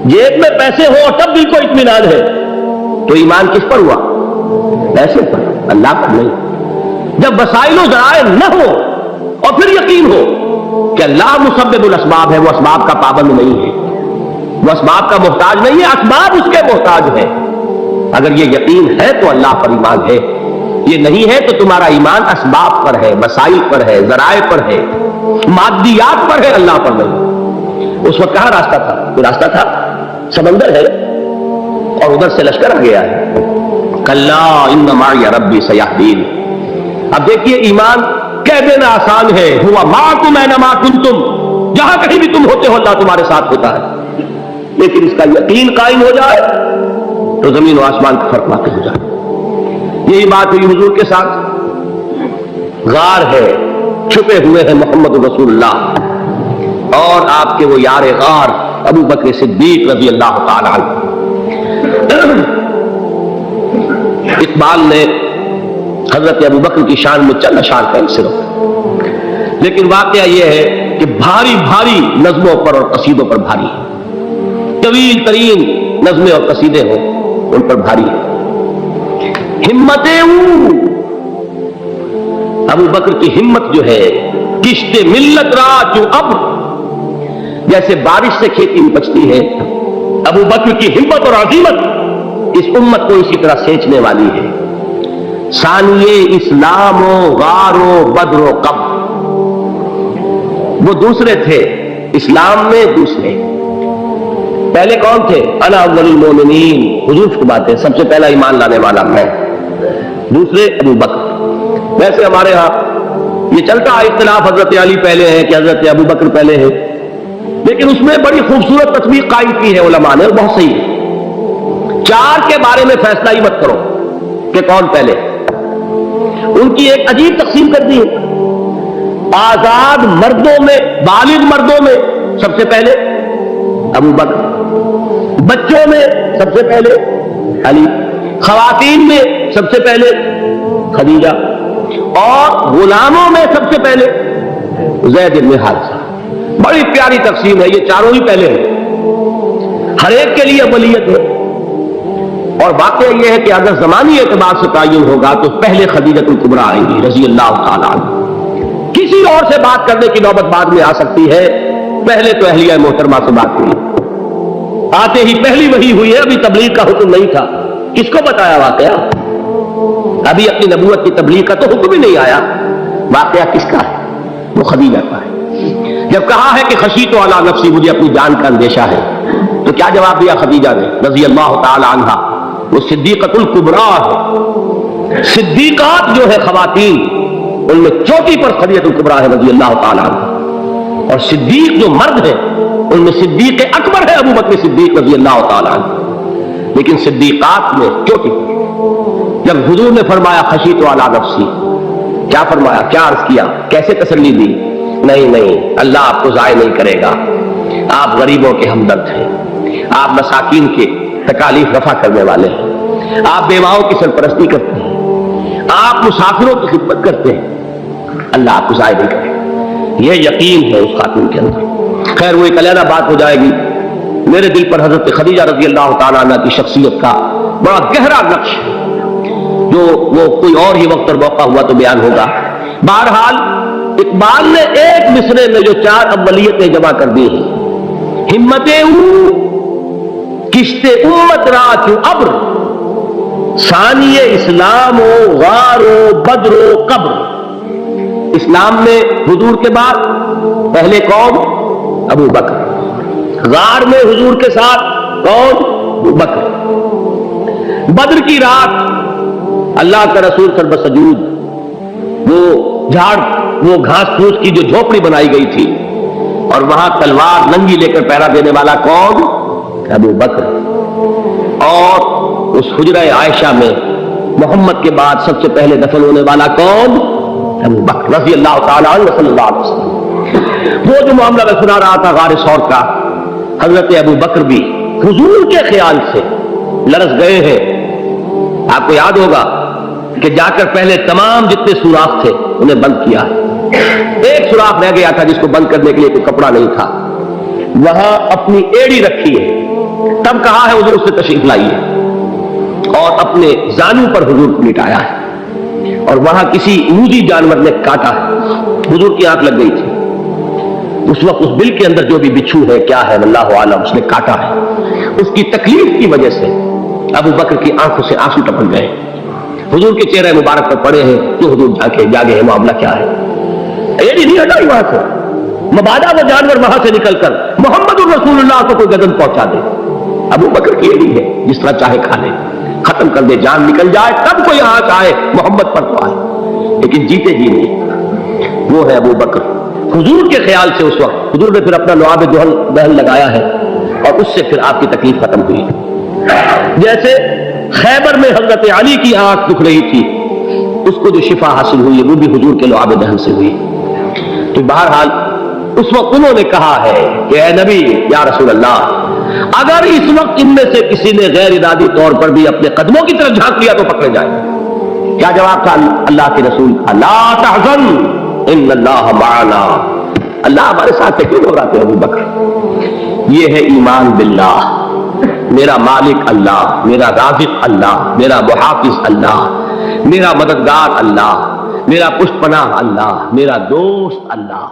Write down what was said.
जेब में पैसे हो और तब दिल को इत्मीनान है, तो ईमान किस पर हुआ? पैसे पर, अल्लाह पर नहीं। जब वसाइल ज़राए न हो और फिर यकीन हो कि अल्लाह मुसब्बिबुल अस्बाब है, वो असबाब का पाबंद नहीं है, वो असबाब का मोहताज नहीं है, असबाब उसके मोहताज है। अगर ये यकीन है तो अल्लाह पर ईमान है, ये नहीं है तो तुम्हारा ईमान असबाब पर है, वसाइल पर है, ज़राए पर है, मादियात पर है, अल्लाह पर नहीं। उस वक्त कहां रास्ता था? कोई रास्ता था? समंदर है और उधर से लश्कर आ गया है। कल्ला इन्न माई रब्बी सयहदीन। अब देखिए, ईमान कह देना आसान है, हुआ माकुम ऐनमा कुंतुम, जहां कहीं भी तुम होते हो अल्लाह तुम्हारे साथ होता है, लेकिन इसका यकीन कायम हो जाए तो जमीन और आसमान का फर्क वाक़ई हो जाए। यही बात हुई हुजूर के साथ। गार है, छुपे हुए हैं मोहम्मद रसूलुल्लाह और आपके वो यार गार अबू बकर सिद्दीक रज़ी अल्लाह ताला अन्हु। इकबाल ने हजरत अबू बकर की शान में चंद अशार का सिर्फ, लेकिन वाकया यह है कि भारी भारी नज़्मों पर और कसीदों पर भारी है, तवील तरीन नज़्में और कसीदे हों उन पर भारी है। हिम्मतें अबू बकर की हिम्मत जो है, किश्ते मिल्लत रात जो अब जैसे बारिश से खेती उपजती है, अबू बकर की हिम्मत और अजीमत इस उम्मत को इसी तरह सेंचने वाली है। सानिए इस्लामो गारो बदरो कब, वो दूसरे थे इस्लाम में, दूसरे। पहले कौन थे? अना अव्वलुल मोमिनीन, हुजूर की बात है, सबसे पहला ईमान लाने वाला मैं। दूसरे अबू बकर। वैसे हमारे यहां ये चलता है इख्तिलाफ, हजरत अली पहले है कि हजरत अबू बकर पहले है, लेकिन उसमें बड़ी खूबसूरत तस्वीर कायम की है उलमा ने, बहुत सही है। चार के बारे में फैसला ही मत करो कि कौन पहले, उनकी एक अजीब तकसीम कर दी है। आजाद मर्दों में, बालिग मर्दों में सबसे पहले अबू बकर, बच्चों में सबसे पहले अली, खवातीन में सबसे पहले खदीजा और गुलामों में सबसे पहले ज़ैद इब्न हारिसा। बड़ी प्यारी तकसीम है, ये चारों ही पहले हैं, हर एक के लिए अव्वलियत है। और वाकया यह है कि अगर ज़मानी एतबार से तयन होगा तो पहले खदीजतुल कुबरा आएंगी रज़ी अल्लाह ताला अन्हा। किसी और से बात करने की नौबत बाद में आ सकती है, पहले तो अहलिया मोहतरमा से बात हुई, आते ही पहली वही हुई है, अभी तबलीग का हुक्म नहीं था। किसको बताया वाकया? अभी अपनी नबूवत की तबलीग का तो हुक्म ही नहीं आया। वाकया किसका है? वो खदीजा का है। जब कहा है कि खशीतो अला नफ्सी, मुझे अपनी जान का अंदेशा है, तो क्या जवाब दिया खदीजा ने रज़ी अल्लाह ताला अन्हा? वो सिद्दीक़तुल कुबरा है। सिद्दीक़ात जो है खवातीन, उनमें चौथी पर खदीजतुल कुबरा है रज़ी अल्लाह ताला अन्हा। और सिद्दीक जो मर्द है उनमें सिद्दीक अकबर है अबू बकर सिद्दीक रज़ी अल्लाह ताला अन्हु। लेकिन सिद्दीक़ात में चौथी। जब हुजूर ने फरमाया खशीतो अला नफ्सी, क्या फरमाया, क्या अर्ज किया, कैसे तसल्ली दी? नहीं नहीं, अल्लाह आपको ज़ाय नहीं करेगा, आप गरीबों के हमदर्द हैं, आप मसाकीन के तकालीफ रफा करने वाले हैं, आप बेवाओं की सरपरस्ती करते हैं, आप मुसाफिरों की खिदमत करते हैं, अल्लाह आपको ज़ाय नहीं करेगा। यह यकीन है उस खातून के अंदर। खैर वो एक अलग बात हो जाएगी। मेरे दिल पर हजरत खदीजा रज़ी अल्लाह ताला अन्हा की शख्सियत का बड़ा गहरा नक्श, जो वो कोई और ही वक्त और मौका हुआ तो बयान होगा। बहरहाल इकबाल ने एक मिसरे में जो चार अव्वलियतें जमा कर दी हैं, हिम्मतें किश्ते उम्मत रात अब्र, सानिए इस्लामो गारो बदरो कब्र। इस्लाम में हुजूर के बाद पहले कौन? अबू बकर। गार में हुजूर के साथ कौन? अबू बकर। बद्र की रात अल्लाह का रसूल सर्वसजूद, वो झाड़, वो घास फूस की जो झोपड़ी बनाई गई थी, और वहां तलवार नंगी लेकर पहरा देने वाला कौन? अबू बकर। और उस हुजरा आयशा में मोहम्मद के बाद सबसे पहले दफन होने वाला कौन? अबू बकर रज़ी अल्लाह ताला अन्हु सल्लल्लाहु अलैहि वसल्लम। वो जो मामला मैं सुना रहा था गारे सौर का, हजरत अबू बकर भी हुजूर के ख्याल से लरस गए हैं। आपको याद होगा कि जाकर पहले तमाम जितने सुराख थे उन्हें बंद किया है। एक सुराख रह गया था जिसको बंद करने के लिए कोई कपड़ा नहीं था, वहां अपनी एड़ी रखी है تب کہا ہے حضور سے تشریف لائیے، اور اپنے زانو پر حضور کو لٹایا ہے، اور وہاں کسی موذی جانور نے کاٹا ہے، حضور کی آنکھ لگ گئی تھی، اس وقت اس بل کے اندر جو بھی بچھو ہے کیا ہے اللہ عالم اس نے کاٹا ہے، اس کی تکلیف کی وجہ سے ابو بکر کی آنکھوں سے آنسو ٹپک گئے، حضور کے چہرے مبارک پر پڑے ہیں، تو حضور جاگے ہیں، معاملہ کیا ہے؟ یہ نہیں ہٹائی وہاں سے، مبادا وہ جانور وہاں سے نکل کر محمد الرسول اللہ کو کوئی گدن پہنچا دے، ابو بکر کی یہ ہے جس طرح چاہے کھا لے، ختم کر دے، جان نکل جائے تب کوئی آنچ آئے محمد پر تو آئے، لیکن جیتے جی نہیں، وہ ہے ابو بکر۔ حضور کے خیال سے اس وقت حضور نے پھر اپنا لعاب دہن لگایا ہے، اور اس سے پھر آپ کی تکلیف ختم ہوئی۔ جیسے خیبر میں حضرت علی کی آنکھ دکھ رہی تھی، اس کو جو شفا حاصل ہوئی وہ بھی حضور کے لعاب دہن سے ہوئی۔ تو بہرحال اس وقت انہوں نے کہا ہے کہ اے نبی یا رسول اللہ، اگر اس وقت ان میں سے کسی نے غیر ارادی طور پر بھی اپنے قدموں کی طرف جھانک لیا تو پکڑے جائیں۔ کیا جواب تھا اللہ کے رسول کا؟ لا تحزن ان اللہ معنا، اللہ ہمارے ساتھ کیوں گھبراتے ابو بکر؟ یہ ہے ایمان باللہ، میرا مالک اللہ، میرا رازق اللہ، میرا محافظ اللہ، میرا مددگار اللہ، میرا پشت پناہ اللہ، میرا دوست اللہ۔